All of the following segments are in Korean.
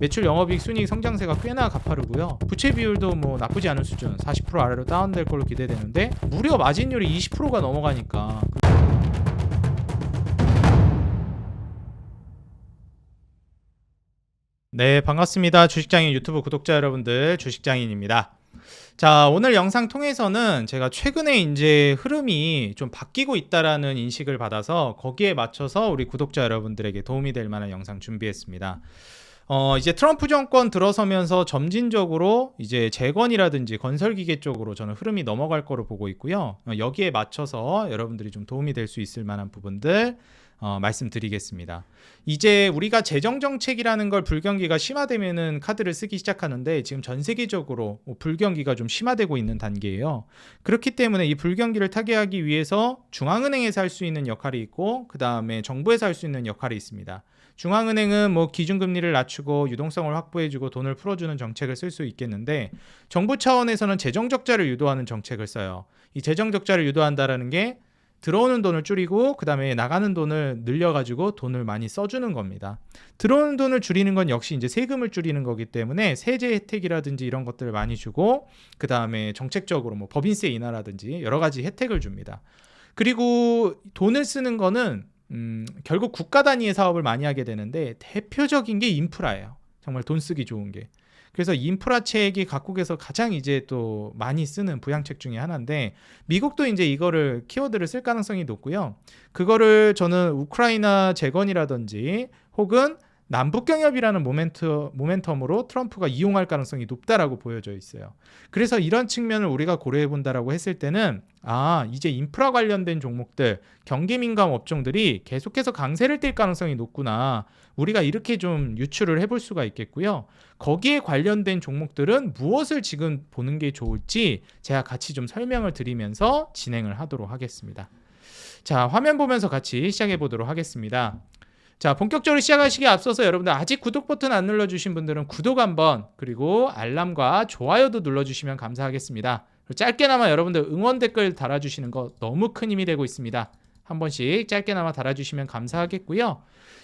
매출 영업이익 순이익 성장세가 꽤나 가파르고요. 부채 비율도 뭐 나쁘지 않은 수준 40% 아래로 다운될 걸로 기대되는데 무려 마진율이 20%가 넘어가니까 네, 반갑습니다. 주식장인 유튜브 구독자 여러분들, 주식장인입니다. 자, 오늘 영상 통해서는 제가 최근에 이제 흐름이 좀 바뀌고 있다라는 인식을 받아서 거기에 맞춰서 우리 구독자 여러분들에게 도움이 될 만한 영상 준비했습니다. 이제 트럼프 정권 들어서면서 점진적으로 이제 재건이라든지 건설기계 쪽으로 저는 흐름이 넘어갈 거로 보고 있고요. 여기에 맞춰서 여러분들이 좀 도움이 될 수 있을 만한 부분들 말씀드리겠습니다. 이제 우리가 재정정책이라는 걸 불경기가 심화되면은 카드를 쓰기 시작하는데 지금 전 세계적으로 불경기가 좀 심화되고 있는 단계예요. 그렇기 때문에 이 불경기를 타개하기 위해서 중앙은행에서 할 수 있는 역할이 있고 그 다음에 정부에서 할 수 있는 역할이 있습니다. 중앙은행은 뭐 기준금리를 낮추고 유동성을 확보해주고 돈을 풀어주는 정책을 쓸 수 있겠는데 정부 차원에서는 재정적자를 유도하는 정책을 써요. 이 재정적자를 유도한다라는 게 들어오는 돈을 줄이고 그 다음에 나가는 돈을 늘려가지고 돈을 많이 써주는 겁니다. 들어오는 돈을 줄이는 건 역시 이제 세금을 줄이는 거기 때문에 세제 혜택이라든지 이런 것들을 많이 주고 그 다음에 정책적으로 뭐 법인세 인하라든지 여러 가지 혜택을 줍니다. 그리고 돈을 쓰는 거는 결국 국가 단위의 사업을 많이 하게 되는데 대표적인 게 인프라예요. 정말 돈 쓰기 좋은 게. 그래서 인프라책이 각국에서 가장 이제 또 많이 쓰는 부양책 중에 하나인데 미국도 이제 이거를 키워드를 쓸 가능성이 높고요. 그거를 저는 우크라이나 재건이라든지 혹은 남북경협이라는 모멘텀으로 트럼프가 이용할 가능성이 높다라고 보여져 있어요. 그래서 이런 측면을 우리가 고려해 본다라고 했을 때는 이제 인프라 관련된 종목들, 경기 민감 업종들이 계속해서 강세를 띨 가능성이 높구나. 우리가 이렇게 좀 유추를 해볼 수가 있겠고요. 거기에 관련된 종목들은 무엇을 지금 보는 게 좋을지 제가 같이 좀 설명을 드리면서 진행을 하도록 하겠습니다. 자, 화면 보면서 같이 시작해 보도록 하겠습니다. 자, 본격적으로 시작하시기에 앞서서 여러분들 아직 구독 버튼 안 눌러주신 분들은 구독 한번 그리고 알람과 좋아요도 눌러주시면 감사하겠습니다. 짧게나마 여러분들 응원 댓글 달아주시는 거 너무 큰 힘이 되고 있습니다. 한 번씩 짧게나마 달아주시면 감사하겠고요.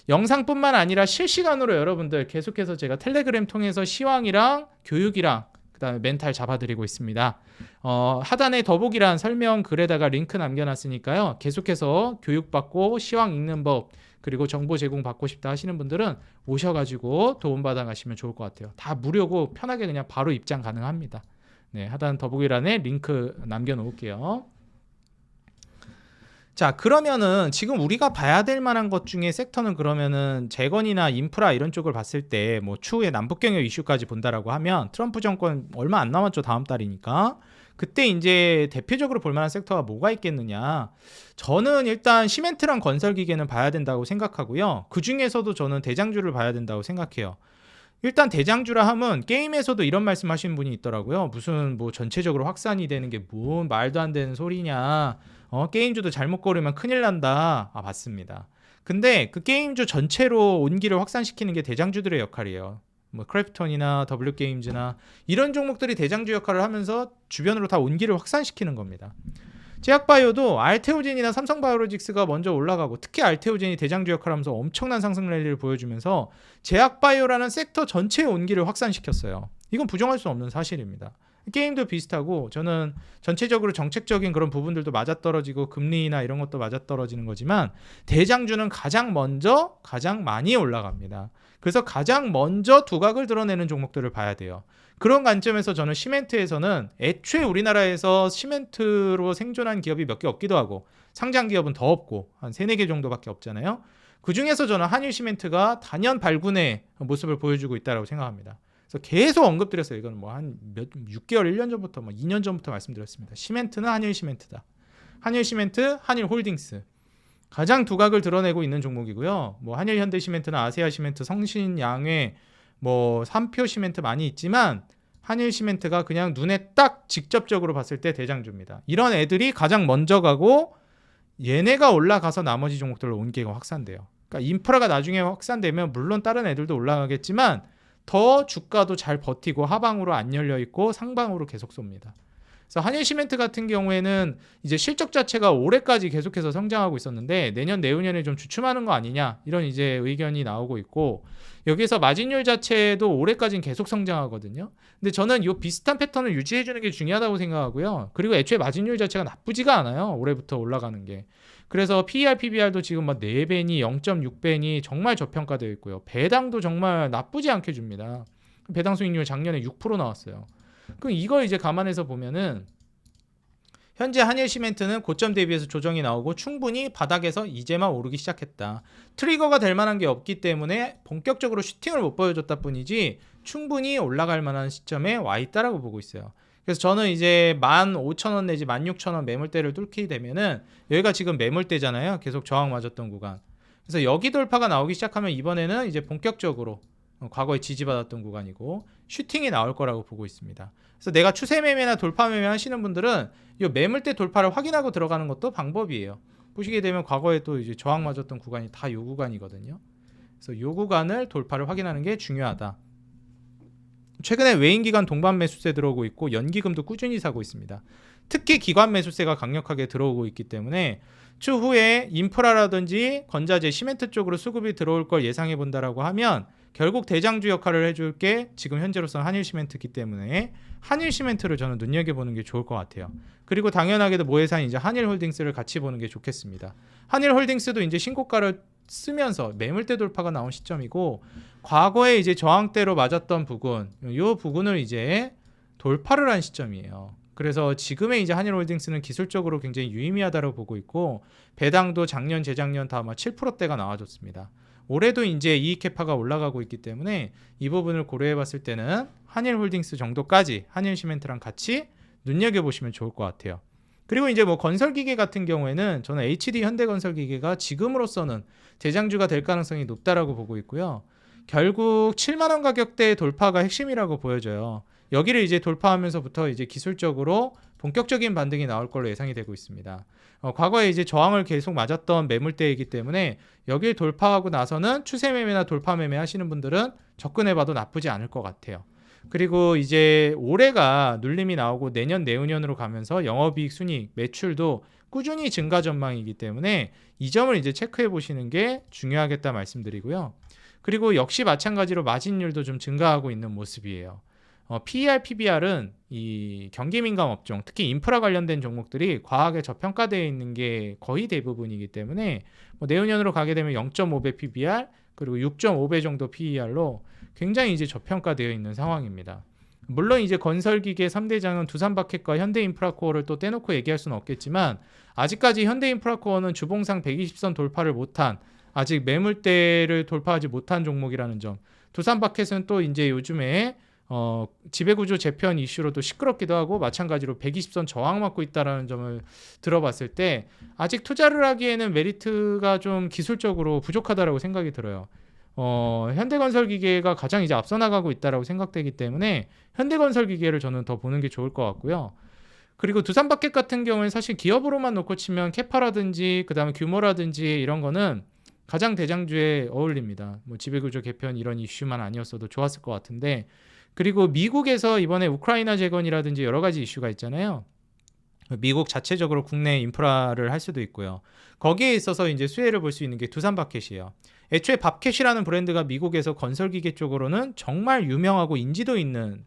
영상뿐만 아니라 실시간으로 여러분들 계속해서 제가 텔레그램 통해서 시황이랑 교육이랑 그 다음에 멘탈 잡아드리고 있습니다. 하단에 더보기란 설명 글에다가 링크 남겨놨으니까요. 계속해서 교육받고 시황 읽는 법 그리고 정보 제공 받고 싶다 하시는 분들은 오셔가지고 도움받아 가시면 좋을 것 같아요. 다 무료고 편하게 그냥 바로 입장 가능합니다. 네, 하단 더보기란에 링크 남겨놓을게요. 자, 그러면은 지금 우리가 봐야 될 만한 것 중에 섹터는 그러면은 재건이나 인프라 이런 쪽을 봤을 때 뭐 추후에 남북경협 이슈까지 본다라고 하면 트럼프 정권 얼마 안 남았죠. 다음 달이니까. 그때 이제 대표적으로 볼 만한 섹터가 뭐가 있겠느냐. 저는 일단 시멘트랑 건설기계는 봐야 된다고 생각하고요. 그 중에서도 저는 대장주를 봐야 된다고 생각해요. 일단 대장주라 하면 게임에서도 이런 말씀 하시는 분이 있더라고요. 무슨 뭐 전체적으로 확산이 되는 게 뭔 말도 안 되는 소리냐. 게임주도 잘못 고르면 큰일 난다. 맞습니다. 근데 그 게임주 전체로 온기를 확산시키는 게 대장주들의 역할이에요. 뭐 크래프톤이나 W게임즈나 이런 종목들이 대장주 역할을 하면서 주변으로 다 온기를 확산시키는 겁니다. 제약바이오도 알테오젠이나 삼성바이오로직스가 먼저 올라가고 특히 알테오젠이 대장주 역할을 하면서 엄청난 상승 랠리를 보여주면서 제약바이오라는 섹터 전체의 온기를 확산시켰어요. 이건 부정할 수 없는 사실입니다. 게임도 비슷하고 저는 전체적으로 정책적인 그런 부분들도 맞아떨어지고 금리나 이런 것도 맞아떨어지는 거지만 대장주는 가장 먼저 가장 많이 올라갑니다. 그래서 가장 먼저 두각을 드러내는 종목들을 봐야 돼요. 그런 관점에서 저는 시멘트에서는 애초에 우리나라에서 시멘트로 생존한 기업이 몇 개 없기도 하고 상장 기업은 더 없고 한 3, 4개 정도밖에 없잖아요. 그중에서 저는 한일시멘트가 단연 발군의 모습을 보여주고 있다고 생각합니다. 그래서 계속 언급드렸어요. 이건 뭐 한 6개월, 1년 전부터, 뭐 2년 전부터 말씀드렸습니다. 시멘트는 한일시멘트다. 한일시멘트, 한일홀딩스. 가장 두각을 드러내고 있는 종목이고요. 뭐 한일현대시멘트나 아세아시멘트, 성신양회, 뭐 삼표시멘트 많이 있지만 한일시멘트가 그냥 눈에 딱 직접적으로 봤을 때 대장주입니다. 이런 애들이 가장 먼저 가고 얘네가 올라가서 나머지 종목들로 온기가 확산돼요. 그러니까 인프라가 나중에 확산되면 물론 다른 애들도 올라가겠지만 더 주가도 잘 버티고 하방으로 안 열려 있고 상방으로 계속 쏩니다. 그래서 한일시멘트 같은 경우에는 이제 실적 자체가 올해까지 계속해서 성장하고 있었는데 내년 내후년에 좀 주춤하는 거 아니냐 이런 이제 의견이 나오고 있고, 여기에서 마진율 자체도 올해까지는 계속 성장하거든요. 근데 저는 이 비슷한 패턴을 유지해 주는 게 중요하다고 생각하고요. 그리고 애초에 마진율 자체가 나쁘지가 않아요. 올해부터 올라가는 게. 그래서 PER, PBR도 지금 막 4배니 0.6배니 정말 저평가되어 있고요. 배당도 정말 나쁘지 않게 줍니다. 배당 수익률 작년에 6% 나왔어요. 그럼 이걸 이제 감안해서 보면은 현재 한일시멘트는 고점 대비해서 조정이 나오고 충분히 바닥에서 이제만 오르기 시작했다. 트리거가 될 만한 게 없기 때문에 본격적으로 슈팅을 못 보여줬다 뿐이지 충분히 올라갈 만한 시점에 와 있다라고 보고 있어요. 그래서 저는 이제 15,000원 내지 16,000원 매물대를 뚫게 되면은, 여기가 지금 매물대잖아요. 계속 저항 맞았던 구간. 그래서 여기 돌파가 나오기 시작하면 이번에는 이제 본격적으로 과거에 지지받았던 구간이고 슈팅이 나올 거라고 보고 있습니다. 그래서 내가 추세 매매나 돌파 매매 하시는 분들은 이 매물대 돌파를 확인하고 들어가는 것도 방법이에요. 보시게 되면 과거에 또 이제 저항 맞았던 구간이 다 이 구간이거든요. 그래서 이 구간을 돌파를 확인하는 게 중요하다. 최근에 외인기관 동반 매수세 들어오고 있고 연기금도 꾸준히 사고 있습니다. 특히 기관 매수세가 강력하게 들어오고 있기 때문에 추후에 인프라라든지 건자재, 시멘트 쪽으로 수급이 들어올 걸 예상해 본다라고 하면 결국 대장주 역할을 해줄 게 지금 현재로서는 한일시멘트이기 때문에 한일시멘트를 저는 눈여겨보는 게 좋을 것 같아요. 그리고 당연하게도 모회사인 이제 한일홀딩스를 같이 보는 게 좋겠습니다. 한일홀딩스도 이제 신고가를 쓰면서 매물대 돌파가 나온 시점이고, 과거에 이제 저항대로 맞았던 부분, 이 부분을 이제 돌파를 한 시점이에요. 그래서 지금의 이제 한일홀딩스는 기술적으로 굉장히 유의미하다고 보고 있고, 배당도 작년, 재작년 다 아마 7%대가 나와줬습니다. 올해도 이제 이익 캐파가 올라가고 있기 때문에 이 부분을 고려해 봤을 때는 한일홀딩스 정도까지 한일시멘트랑 같이 눈여겨보시면 좋을 것 같아요. 그리고 이제 뭐 건설기계 같은 경우에는 저는 HD 현대건설기계가 지금으로서는 대장주가 될 가능성이 높다라고 보고 있고요. 결국 7만 원 가격대 돌파가 핵심이라고 보여져요. 여기를 이제 돌파하면서부터 이제 기술적으로 본격적인 반등이 나올 걸로 예상이 되고 있습니다. 과거에 이제 저항을 계속 맞았던 매물대이기 때문에 여기를 돌파하고 나서는 추세 매매나 돌파 매매 하시는 분들은 접근해봐도 나쁘지 않을 것 같아요. 그리고 이제 올해가 눌림이 나오고 내년 내후년으로 가면서 영업이익 순이익 매출도 꾸준히 증가 전망이기 때문에 이 점을 이제 체크해 보시는 게 중요하겠다 말씀드리고요. 그리고 역시 마찬가지로 마진율도 좀 증가하고 있는 모습이에요. PER, PBR은 이 경기 민감 업종, 특히 인프라 관련된 종목들이 과하게 저평가되어 있는 게 거의 대부분이기 때문에 뭐 내후년으로 가게 되면 0.5배 PBR 그리고 6.5배 정도 PER로 굉장히 이제 저평가되어 있는 상황입니다. 물론 이제 건설기계 3대장은 두산바켓과 현대인프라코어를 또 떼놓고 얘기할 수는 없겠지만, 아직까지 현대인프라코어는 주봉상 120선 돌파를 못한, 아직 매물대를 돌파하지 못한 종목이라는 점, 두산바켓은 또 이제 요즘에 지배구조 재편 이슈로도 시끄럽기도 하고 마찬가지로 120선 저항 맞고 있다는 점을 들어봤을 때 아직 투자를 하기에는 메리트가 좀 기술적으로 부족하다라고 생각이 들어요. 현대건설기계가 가장 이제 앞서 나가고 있다라고 생각되기 때문에 현대건설기계를 저는 더 보는 게 좋을 것 같고요. 그리고 두산바켓 같은 경우는 사실 기업으로만 놓고 치면 캐파라든지 그다음에 규모라든지 이런 거는 가장 대장주에 어울립니다. 뭐 지배구조 개편 이런 이슈만 아니었어도 좋았을 것 같은데, 그리고 미국에서 이번에 우크라이나 재건이라든지 여러 가지 이슈가 있잖아요. 미국 자체적으로 국내 인프라를 할 수도 있고요. 거기에 있어서 이제 수혜를 볼 수 있는 게 두산바켓이에요. 애초에 밥캣이라는 브랜드가 미국에서 건설기계 쪽으로는 정말 유명하고 인지도 있는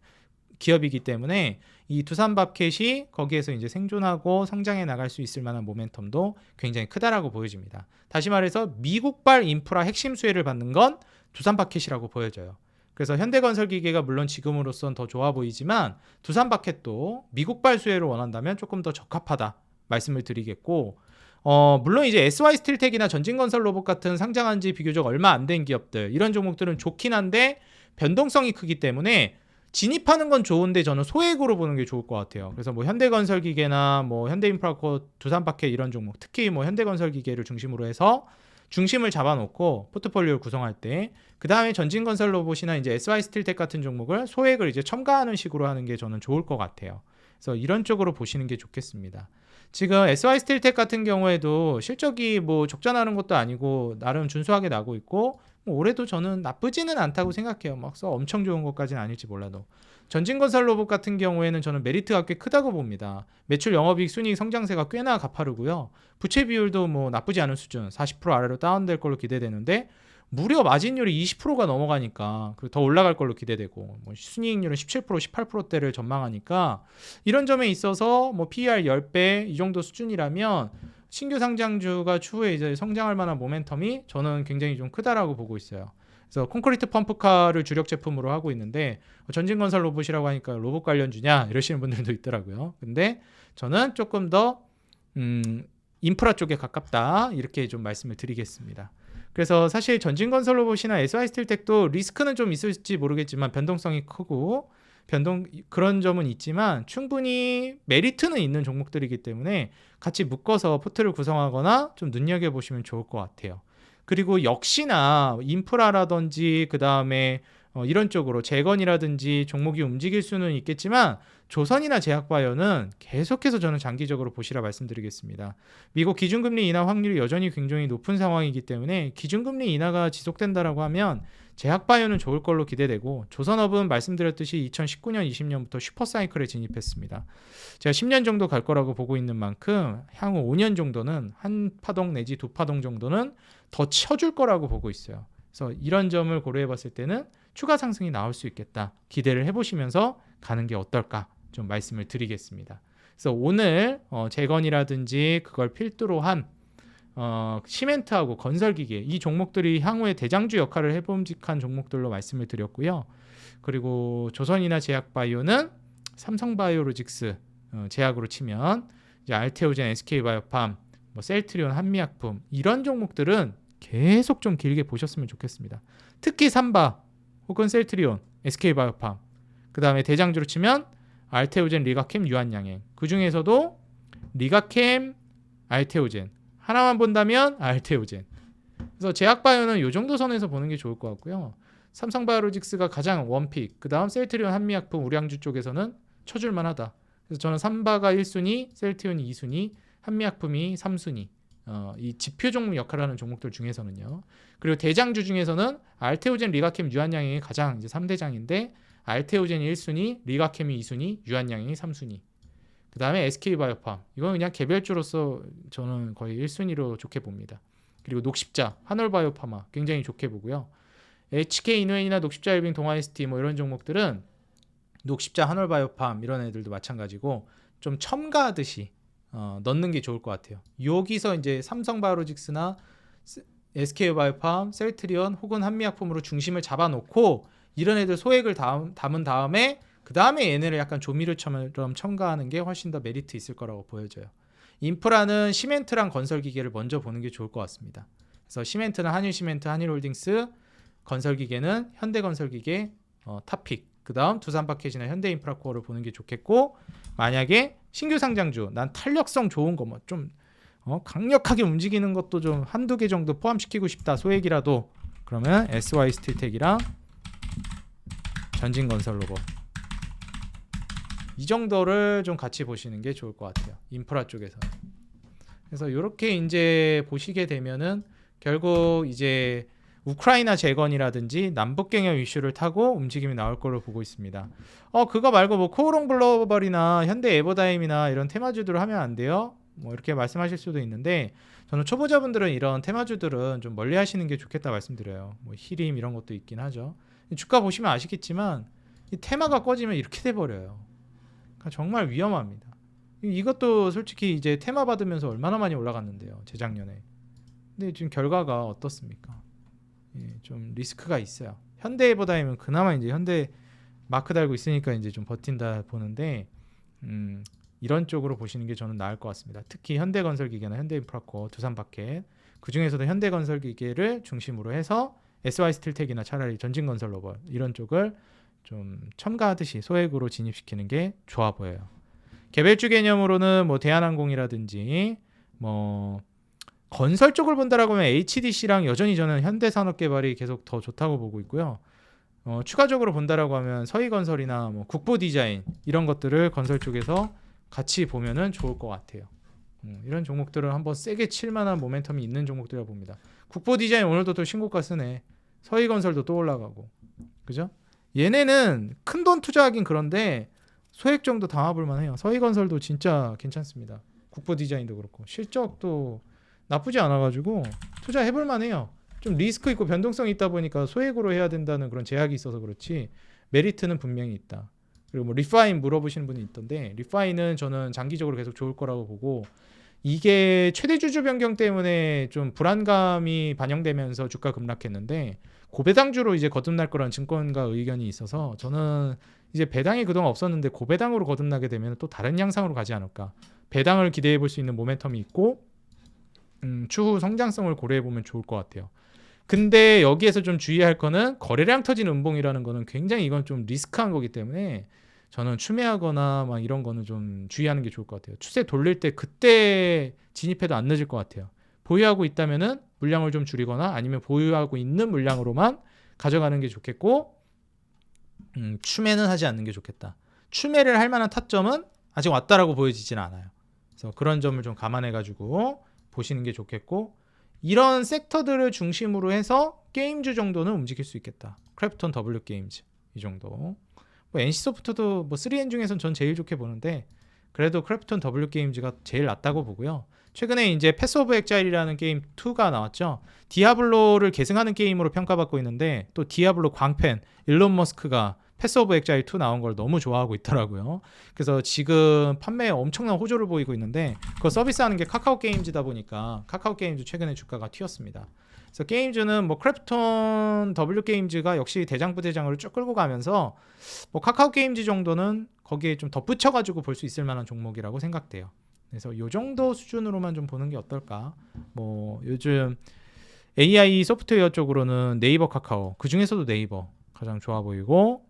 기업이기 때문에 이 두산밥캣이 거기에서 이제 생존하고 성장해 나갈 수 있을 만한 모멘텀도 굉장히 크다라고 보여집니다. 다시 말해서 미국발 인프라 핵심 수혜를 받는 건 두산밥캣이라고 보여져요. 그래서 현대건설기계가 물론 지금으로선 더 좋아 보이지만 두산밥캣도 미국발 수혜를 원한다면 조금 더 적합하다 말씀을 드리겠고, 물론 이제 SY스틸텍이나 전진건설로봇 같은 상장한 지 비교적 얼마 안 된 기업들, 이런 종목들은 좋긴 한데 변동성이 크기 때문에 진입하는 건 좋은데 저는 소액으로 보는 게 좋을 것 같아요. 그래서 뭐 현대건설기계나 뭐 현대인프라코, 두산바켓 이런 종목, 특히 뭐 현대건설기계를 중심으로 해서 중심을 잡아놓고 포트폴리오를 구성할 때, 그 다음에 전진건설로봇이나 이제 SY스틸텍 같은 종목을 소액을 이제 첨가하는 식으로 하는 게 저는 좋을 것 같아요. 그래서 이런 쪽으로 보시는 게 좋겠습니다. 지금 SY스틸텍 같은 경우에도 실적이 뭐 적자나는 것도 아니고 나름 준수하게 나고 있고, 뭐 올해도 저는 나쁘지는 않다고 생각해요. 막 엄청 좋은 것까지는 아닐지 몰라도. 전진건설 로봇 같은 경우에는 저는 메리트가 꽤 크다고 봅니다. 매출, 영업이익, 순이익 성장세가 꽤나 가파르고요. 부채 비율도 뭐 나쁘지 않은 수준, 40% 아래로 다운될 걸로 기대되는데 무려 마진율이 20%가 넘어가니까, 그리고 더 올라갈 걸로 기대되고, 뭐 순이익률은 17%, 18%대를 전망하니까 이런 점에 있어서 뭐 PER 10배 이 정도 수준이라면 신규 상장주가 추후에 이제 성장할 만한 모멘텀이 저는 굉장히 좀 크다라고 보고 있어요. 그래서 콘크리트 펌프카를 주력 제품으로 하고 있는데 전진건설 로봇이라고 하니까 로봇 관련주냐 이러시는 분들도 있더라고요. 근데 저는 조금 더 인프라 쪽에 가깝다 이렇게 좀 말씀을 드리겠습니다. 그래서 사실 전진건설 로봇이나 SY스틸텍도 리스크는 좀 있을지 모르겠지만 변동성이 크고 그런 점은 있지만 충분히 메리트는 있는 종목들이기 때문에 같이 묶어서 포트를 구성하거나 좀 눈여겨보시면 좋을 것 같아요. 그리고 역시나 인프라라든지 그 다음에 이런 쪽으로 재건이라든지 종목이 움직일 수는 있겠지만 조선이나 제약바이오는 계속해서 저는 장기적으로 보시라 말씀드리겠습니다. 미국 기준금리 인하 확률이 여전히 굉장히 높은 상황이기 때문에 기준금리 인하가 지속된다라고 하면 제약바이오는 좋을 걸로 기대되고 조선업은 말씀드렸듯이 2019년, 20년부터 슈퍼사이클에 진입했습니다. 제가 10년 정도 갈 거라고 보고 있는 만큼 향후 5년 정도는 한 파동 내지 두 파동 정도는 더 쳐줄 거라고 보고 있어요. 그래서 이런 점을 고려해 봤을 때는 추가 상승이 나올 수 있겠다. 기대를 해보시면서 가는 게 어떨까 좀 말씀을 드리겠습니다. 그래서 오늘 재건이라든지 그걸 필두로 한 시멘트하고 건설기계 이 종목들이 향후에 대장주 역할을 해봄직한 종목들로 말씀을 드렸고요. 그리고 조선이나 제약바이오는 삼성바이오로직스 제약으로 치면 이제 알테오젠, SK바이오팜, 뭐 셀트리온, 한미약품 이런 종목들은 계속 좀 길게 보셨으면 좋겠습니다. 특히 삼바 혹은 셀트리온, SK바이오팜 그 다음에 대장주로 치면 알테오젠, 리가캠, 유한양행 그 중에서도 리가캠, 알테오젠 하나만 본다면 알테오젠. 그래서 제약바이오는 이 정도 선에서 보는 게 좋을 것 같고요. 삼성바이오로직스가 가장 원픽, 그 다음 셀트리온, 한미약품, 우량주 쪽에서는 쳐줄만 하다. 그래서 저는 삼바가 1순위, 셀트리온이 2순위, 한미약품이 3순위. 이 지표 종목 역할을 하는 종목들 중에서는요. 그리고 대장주 중에서는 알테오젠, 리가캠, 유한양행이 가장 이제 3대장인데 알테오젠이 1순위, 리가캠이 2순위, 유한양행이 3순위. 그 다음에 SK바이오팜 이건 그냥 개별주로서 저는 거의 1순위로 좋게 봅니다. 그리고 녹십자, 한올바이오파마 굉장히 좋게 보고요. HK인후엔이나 녹십자 웰빙, 동아ST 뭐 이런 종목들은 녹십자, 한올바이오팜 이런 애들도 마찬가지고 좀 첨가하듯이 넣는 게 좋을 것 같아요. 여기서 이제 삼성바이오로직스나 SK바이오팜, 셀트리온 혹은 한미약품으로 중심을 잡아놓고 이런 애들 소액을 담은 다음에 그 다음에 얘네를 약간 조미료처럼 첨가하는 게 훨씬 더 메리트 있을 거라고 보여져요. 인프라는 시멘트랑 건설기계를 먼저 보는 게 좋을 것 같습니다. 그래서 시멘트는 한일시멘트, 한일홀딩스, 건설기계는 현대건설기계, 탑픽, 그 다음 두산파켓이나 현대인프라코어를 보는 게 좋겠고 만약에 신규 상장주, 난 탄력성 좋은 거 뭐 좀 강력하게 움직이는 것도 좀 한두 개 정도 포함시키고 싶다 소액이라도 그러면 SY스틸텍이랑 전진건설로봇 이 정도를 좀 같이 보시는 게 좋을 것 같아요. 인프라 쪽에서. 그래서 이렇게 이제 보시게 되면은 결국 이제 우크라이나 재건이라든지 남북 경협 이슈를 타고 움직임이 나올 걸로 보고 있습니다. 그거 말고 뭐 코오롱 글로벌이나 현대 에버다임이나 이런 테마주들을 하면 안 돼요? 뭐 이렇게 말씀하실 수도 있는데 저는 초보자분들은 이런 테마주들은 좀 멀리 하시는 게 좋겠다 말씀드려요. 뭐 히림 이런 것도 있긴 하죠. 주가 보시면 아시겠지만 이 테마가 꺼지면 이렇게 돼 버려요. 그러니까 정말 위험합니다. 이것도 솔직히 이제 테마 받으면서 얼마나 많이 올라갔는데요, 재작년에. 근데 지금 결과가 어떻습니까? 예, 좀 리스크가 있어요. 현대에버다임은 그나마 이제 현대 마크 달고 있으니까 이제 좀 버틴다 보는데 이런 쪽으로 보시는 게 저는 나을 것 같습니다. 특히 현대건설기계나 현대인프라코어, 두산파켓 그 중에서도 현대건설기계를 중심으로 해서 SY스틸텍이나 차라리 전진건설로봇 이런 쪽을 좀 첨가하듯이 소액으로 진입시키는 게 좋아 보여요. 개별주 개념으로는 뭐 대한항공이라든지 뭐 건설 쪽을 본다라고 하면 HDC랑 여전히 저는 현대산업개발이 계속 더 좋다고 보고 있고요. 추가적으로 본다라고 하면 서희건설이나 뭐 국보디자인 이런 것들을 건설 쪽에서 같이 보면은 좋을 것 같아요. 이런 종목들을 한번 세게 칠 만한 모멘텀이 있는 종목들이라 봅니다. 국보디자인 오늘도 또 신고가 쓰네. 서희건설도 또 올라가고, 그죠? 얘네는 큰 돈 투자하긴 그런데 소액 정도 담아볼 만해요. 서희건설도 진짜 괜찮습니다. 국보 디자인도 그렇고 실적도 나쁘지 않아가지고 투자해볼 만해요. 좀 리스크 있고 변동성이 있다 보니까 소액으로 해야 된다는 그런 제약이 있어서 그렇지 메리트는 분명히 있다. 그리고 뭐 리파인 물어보시는 분이 있던데, 리파인은 저는 장기적으로 계속 좋을 거라고 보고, 이게 최대 주주 변경 때문에 좀 불안감이 반영되면서 주가 급락했는데 고배당주로 이제 거듭날 거라는 증권가 의견이 있어서, 저는 이제 배당이 그동안 없었는데 고배당으로 거듭나게 되면 또 다른 양상으로 가지 않을까. 배당을 기대해 볼 수 있는 모멘텀이 있고 추후 성장성을 고려해 보면 좋을 것 같아요. 근데 여기에서 좀 주의할 거는 거래량 터진 음봉이라는 거는 굉장히 이건 좀 리스크한 거기 때문에 저는 추매하거나 막 이런 거는 좀 주의하는 게 좋을 것 같아요. 추세 돌릴 때 그때 진입해도 안 늦을 것 같아요. 보유하고 있다면은 물량을 좀 줄이거나 아니면 보유하고 있는 물량으로만 가져가는 게 좋겠고, 추매는 하지 않는 게 좋겠다. 추매를 할 만한 타점은 아직 왔다라고 보여지지는 않아요. 그래서 그런 점을 좀 감안해 가지고 보시는 게 좋겠고, 이런 섹터들을 중심으로 해서 게임주 정도는 움직일 수 있겠다. 크래프톤 W 게임즈 이 정도. 뭐 NC소프트도 뭐 3N 중에선 전 제일 좋게 보는데 그래도 크래프톤 W 게임즈가 제일 낫다고 보고요. 최근에 이제 패스 오브 엑자일이라는 게임 2가 나왔죠. 디아블로를 계승하는 게임으로 평가받고 있는데, 또 디아블로 광팬 일론 머스크가 패스 오브 엑자일 2 나온 걸 너무 좋아하고 있더라고요. 그래서 지금 판매에 엄청난 호조를 보이고 있는데, 그거 서비스하는 게 카카오 게임즈다 보니까 카카오 게임즈 최근에 주가가 튀었습니다. 그래서 게임즈는 뭐 크래프톤 W 게임즈가 역시 대장부대장으로 쭉 끌고 가면서 뭐 카카오 게임즈 정도는 거기에 좀 덧붙여가지고 볼 수 있을 만한 종목이라고 생각돼요. 그래서 요 정도 수준으로만 좀 보는 게 어떨까. 뭐 요즘 AI 소프트웨어 쪽으로는 네이버, 카카오, 그 중에서도 네이버 가장 좋아 보이고,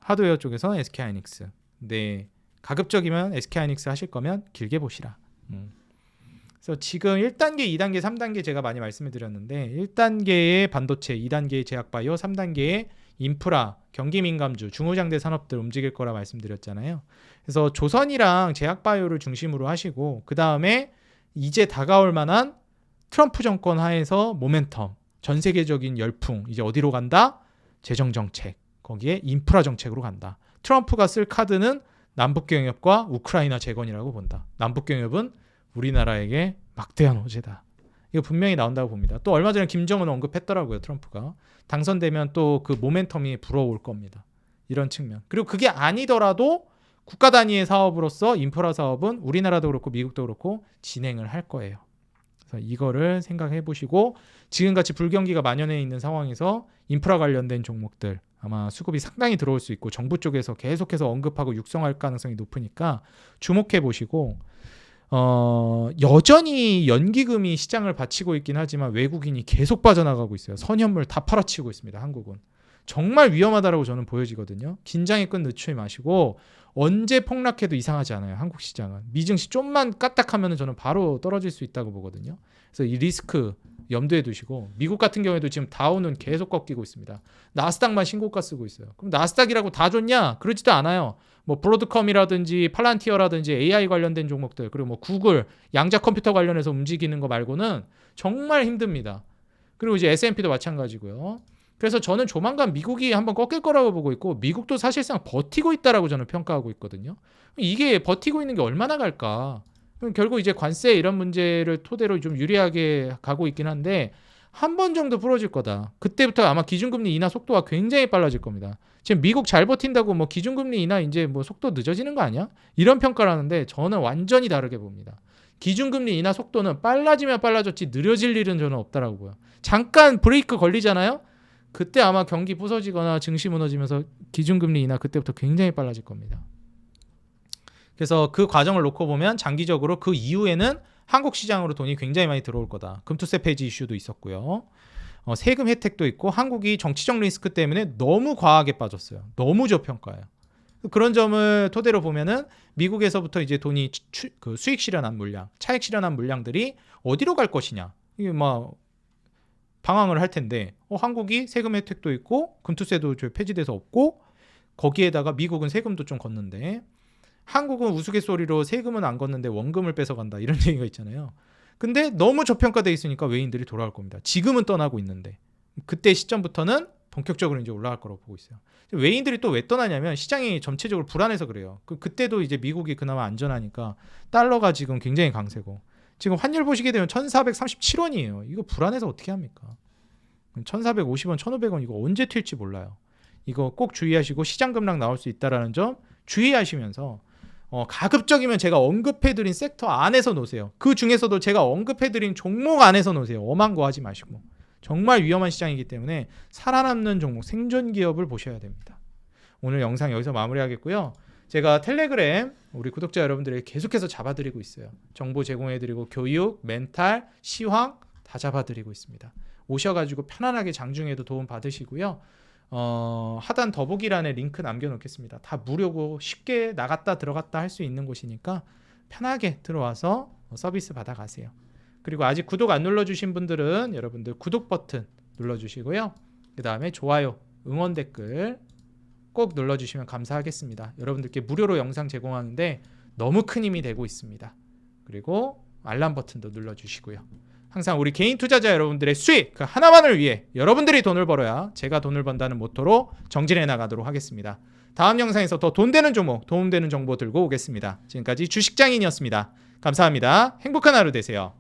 하드웨어 쪽에서 SK하이닉스. 네, 가급적이면 SK하이닉스 하실 거면 길게 보시라. 그래서 지금 1단계, 2단계, 3단계 제가 많이 말씀을 드렸는데, 1단계의 반도체, 2단계의 제약바이오, 3단계의 인프라, 경기민감주, 중후장대 산업들 움직일 거라 말씀드렸잖아요. 그래서 조선이랑 제약바이오를 중심으로 하시고, 그 다음에 이제 다가올 만한 트럼프 정권 하에서 모멘텀, 전 세계적인 열풍, 이제 어디로 간다? 재정정책, 거기에 인프라 정책으로 간다. 트럼프가 쓸 카드는 남북경협과 우크라이나 재건이라고 본다. 남북경협은 우리나라에게 막대한 호재다. 이거 분명히 나온다고 봅니다. 또 얼마 전에 김정은 언급했더라고요. 트럼프가 당선되면 또 그 모멘텀이 불어올 겁니다. 이런 측면. 그리고 그게 아니더라도 국가 단위의 사업으로서 인프라 사업은 우리나라도 그렇고 미국도 그렇고 진행을 할 거예요. 그래서 이거를 생각해 보시고, 지금같이 불경기가 만연해 있는 상황에서 인프라 관련된 종목들 아마 수급이 상당히 들어올 수 있고, 정부 쪽에서 계속해서 언급하고 육성할 가능성이 높으니까 주목해 보시고, 여전히 연기금이 시장을 바치고 있긴 하지만 외국인이 계속 빠져나가고 있어요. 선현물 다 팔아치우고 있습니다. 한국은 정말 위험하다고 저는 보여지거든요. 긴장의 끈 늦추지 마시고, 언제 폭락해도 이상하지 않아요. 한국 시장은 미증시 좀만 까딱하면 저는 바로 떨어질 수 있다고 보거든요. 그래서 이 리스크 염두에 두시고, 미국 같은 경우에도 지금 다우는 계속 꺾이고 있습니다. 나스닥만 신고가 쓰고 있어요. 그럼 나스닥이라고 다 좋냐? 그러지도 않아요. 뭐 브로드컴이라든지 팔란티어라든지 AI 관련된 종목들, 그리고 뭐 구글, 양자 컴퓨터 관련해서 움직이는 거 말고는 정말 힘듭니다. 그리고 이제 S&P도 마찬가지고요. 그래서 저는 조만간 미국이 한번 꺾일 거라고 보고 있고, 미국도 사실상 버티고 있다라고 저는 평가하고 있거든요. 이게 버티고 있는 게 얼마나 갈까? 그럼 결국 이제 관세 이런 문제를 토대로 좀 유리하게 가고 있긴 한데, 한 번 정도 부러질 거다. 그때부터 아마 기준금리 인하 속도가 굉장히 빨라질 겁니다. 지금 미국 잘 버틴다고 뭐 기준금리 인하 이제 뭐 속도 늦어지는 거 아니야? 이런 평가를 하는데 저는 완전히 다르게 봅니다. 기준금리 인하 속도는 빨라지면 빨라졌지 느려질 일은 저는 없다라고 보여요. 잠깐 브레이크 걸리잖아요? 그때 아마 경기 부서지거나 증시 무너지면서 기준금리 인하 그때부터 굉장히 빨라질 겁니다. 그래서 그 과정을 놓고 보면 장기적으로 그 이후에는 한국 시장으로 돈이 굉장히 많이 들어올 거다. 금투세 폐지 이슈도 있었고요. 세금 혜택도 있고, 한국이 정치적 리스크 때문에 너무 과하게 빠졌어요. 너무 저평가예요. 그런 점을 토대로 보면은 미국에서부터 이제 돈이 그 수익 실현한 물량, 차익 실현한 물량들이 어디로 갈 것이냐. 이게 막 방황을 할 텐데, 한국이 세금 혜택도 있고 금투세도 폐지돼서 없고, 거기에다가 미국은 세금도 좀 걷는데, 한국은 우스갯소리로 세금은 안 걷는데 원금을 뺏어간다 이런 얘기가 있잖아요. 근데 너무 저평가돼 있으니까 외인들이 돌아올 겁니다. 지금은 떠나고 있는데 그때 시점부터는 본격적으로 이제 올라갈 거라고 보고 있어요. 외인들이 또 왜 떠나냐면 시장이 전체적으로 불안해서 그래요. 그때도 이제 미국이 그나마 안전하니까 달러가 지금 굉장히 강세고 지금 환율 보시게 되면 1437원이에요. 이거 불안해서 어떻게 합니까? 1450원, 1500원 이거 언제 튈지 몰라요. 이거 꼭 주의하시고 시장 급락 나올 수 있다라는 점 주의하시면서 가급적이면 제가 언급해드린 섹터 안에서 놓으세요. 그 중에서도 제가 언급해드린 종목 안에서 놓으세요. 엄한 거 하지 마시고. 정말 위험한 시장이기 때문에 살아남는 종목, 생존 기업을 보셔야 됩니다. 오늘 영상 여기서 마무리하겠고요. 제가 텔레그램 우리 구독자 여러분들에게 계속해서 잡아드리고 있어요. 정보 제공해드리고 교육, 멘탈, 시황 다 잡아드리고 있습니다. 오셔가지고 편안하게 장중에도 도움 받으시고요. 하단 더보기란에 링크 남겨놓겠습니다. 다 무료고 쉽게 나갔다 들어갔다 할 수 있는 곳이니까 편하게 들어와서 서비스 받아가세요. 그리고 아직 구독 안 눌러주신 분들은 여러분들 구독 버튼 눌러주시고요. 그 다음에 좋아요, 응원 댓글 꼭 눌러주시면 감사하겠습니다. 여러분들께 무료로 영상 제공하는데 너무 큰 힘이 되고 있습니다. 그리고 알람 버튼도 눌러주시고요. 항상 우리 개인 투자자 여러분들의 수익 그 하나만을 위해 여러분들이 돈을 벌어야 제가 돈을 번다는 모토로 정진해 나가도록 하겠습니다. 다음 영상에서 더 돈 되는 종목, 도움되는 정보 들고 오겠습니다. 지금까지 주식장인이었습니다. 감사합니다. 행복한 하루 되세요.